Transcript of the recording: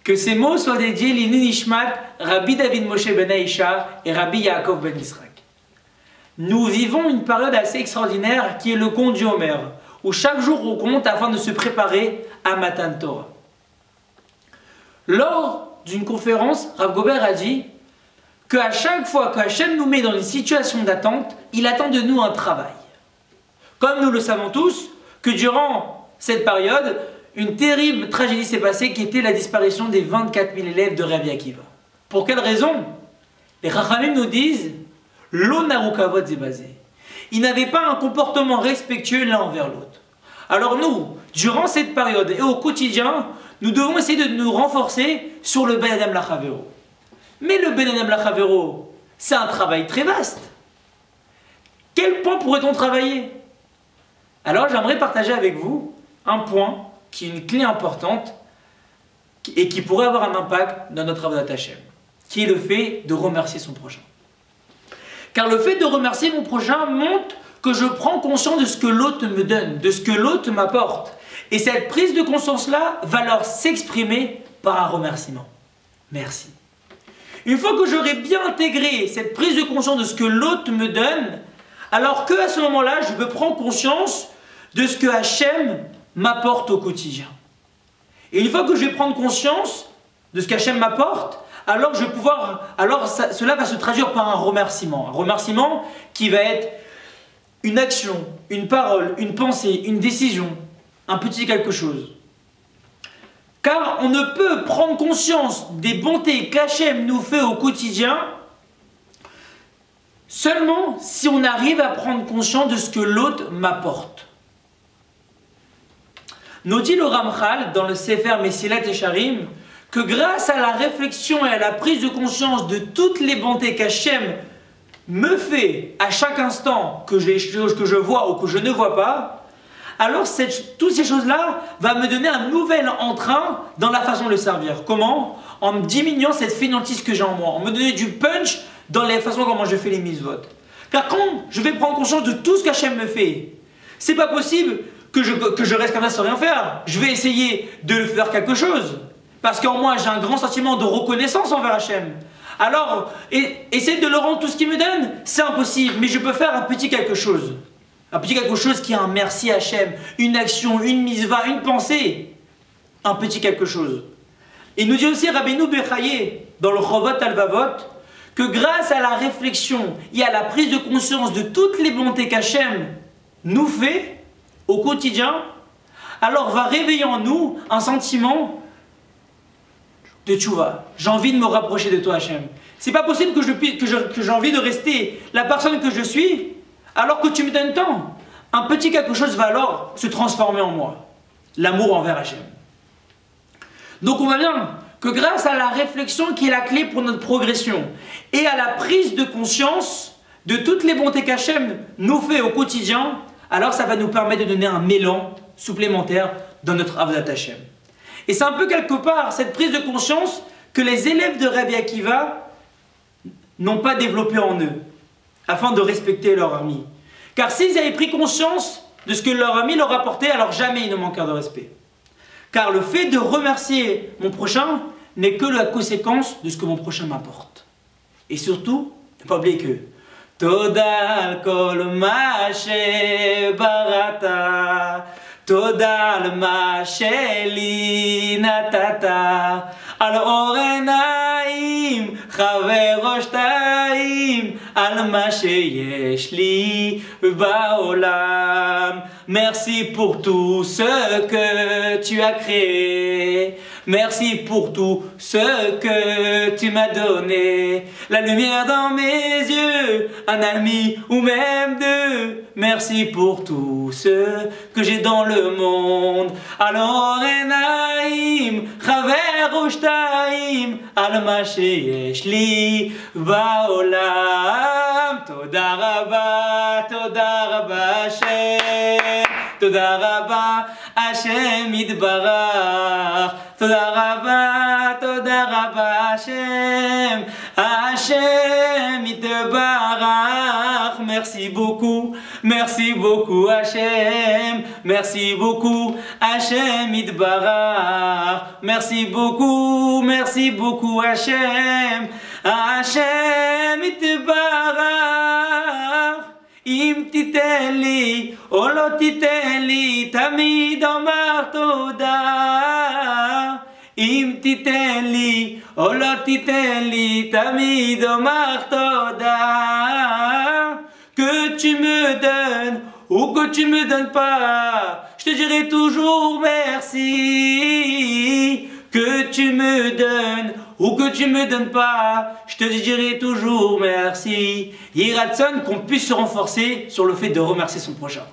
Que ces mots soient dédiés l'Inu Nishmat, Rabbi David Moshe ben Aïcha et Rabbi Yaakov ben Israq. Nous vivons une période assez extraordinaire qui est le conte du Homer, où chaque jour on compte afin de se préparer à Matan Torah. Lors d'une conférence, Rav Gober a dit qu'à chaque fois qu'Hachem nous met dans une situation d'attente, il attend de nous un travail. Comme nous le savons tous, que durant cette période, une terrible tragédie s'est passée qui était la disparition des 24 000 élèves de Rabbi Akiva. Pour quelle raison? Les Chachamim nous disent Lo narukavot zebazé. Ils n'avaient pas un comportement respectueux l'un envers l'autre. Alors nous, durant cette période et au quotidien, nous devons essayer de nous renforcer sur le Ben Adam Lachavero. Mais le Ben Adam Lachavero, c'est un travail très vaste. Quel point pourrait-on travailler? Alors j'aimerais partager avec vous un point qui est une clé importante et qui pourrait avoir un impact dans notre Avodat Hashem, qui est le fait de remercier son prochain. Car le fait de remercier mon prochain montre que je prends conscience de ce que l'autre me donne, de ce que l'autre m'apporte. Et cette prise de conscience-là va alors s'exprimer par un remerciement. Merci. Une fois que j'aurai bien intégré cette prise de conscience de ce que l'autre me donne, alors qu'à ce moment-là, je peux prendre conscience de ce que Hachem m'apporte au quotidien. Et une fois que je vais prendre conscience de ce qu'Hachem m'apporte, alors cela va se traduire par un remerciement. Un remerciement qui va être une action, une parole, une pensée, une décision, un petit quelque chose. Car on ne peut prendre conscience des bontés qu'Hachem nous fait au quotidien seulement si on arrive à prendre conscience de ce que l'autre m'apporte. Nous dit le Ramchal dans le Sefer Mesilat Yesharim que grâce à la réflexion et à la prise de conscience de toutes les bontés qu'Hachem me fait à chaque instant que je vois ou que je ne vois pas, alors toutes ces choses-là vont me donner un nouvel entrain dans la façon de le servir. Comment? En me diminuant cette fainéantise que j'ai en moi, en me donnant du punch dans les façons comment je fais les mitzvot. Car quand je vais prendre conscience de tout ce qu'Hachem me fait, c'est pas possible que je reste comme ça sans rien faire. Je vais essayer de faire quelque chose. Parce qu'en moi, j'ai un grand sentiment de reconnaissance envers Hachem. Alors, essayer de le rendre tout ce qu'il me donne, c'est impossible. Mais je peux faire un petit quelque chose. Un petit quelque chose qui est un merci à Hachem, une action, une mitzvah, une pensée. Un petit quelque chose. Il nous dit aussi Rabbeinu Bechaye, dans le Chovot Alvavot, que grâce à la réflexion et à la prise de conscience de toutes les bontés qu'Hachem nous fait au quotidien, alors va réveiller en nous un sentiment de tchouva. J'ai envie de me rapprocher de toi, Hachem. C'est pas possible que j'ai envie de rester la personne que je suis alors que tu me donnes tant. Un petit quelque chose va alors se transformer en moi. L'amour envers Hachem. Donc on voit bien que grâce à la réflexion qui est la clé pour notre progression et à la prise de conscience de toutes les bontés qu'Hachem nous fait au quotidien, alors ça va nous permettre de donner un élan supplémentaire dans notre Avodat Hashem. Et c'est un peu quelque part cette prise de conscience que les élèves de Rabbi Akiva n'ont pas développée en eux, afin de respecter leur ami. Car s'ils avaient pris conscience de ce que leur ami leur apportait, alors jamais ils ne manquèrent de respect. Car le fait de remercier mon prochain n'est que la conséquence de ce que mon prochain m'apporte. Et surtout, ne pas oublier que Toda al kol ma shebarata, Toda al ma sheli natata, al orenaim chavero shtaim, al ma sheyesh li baolam. Merci pour tout ce que tu as créé. Merci pour tout ce que tu m'as donné. La lumière dans mes yeux, un ami ou même deux. Merci pour tout ce que j'ai dans le monde. Alors enaim, chaver ushtaim, al ma sheyesh li baolam. Toda rabba Hashem. Toda rabba Hashem Yitbarach. Toda Rabba Hashem. Hashem Yitbarach. Merci beaucoup Hashem. Merci beaucoup Hashem Yitbarach. Merci beaucoup Hashem. Hashem Yitbarach. אם תיתן לי או לא תיתן לי, תמיד אומר תודה. אם תיתן לי או לא תיתן לי, תמיד אומר תודה. Que tu me donnes ou que tu me donnes pas, je te dirai toujours merci. Que tu me donnes ou que tu me donnes pas, je te dirai toujours merci. Yiratson qu'on puisse se renforcer sur le fait de remercier son prochain.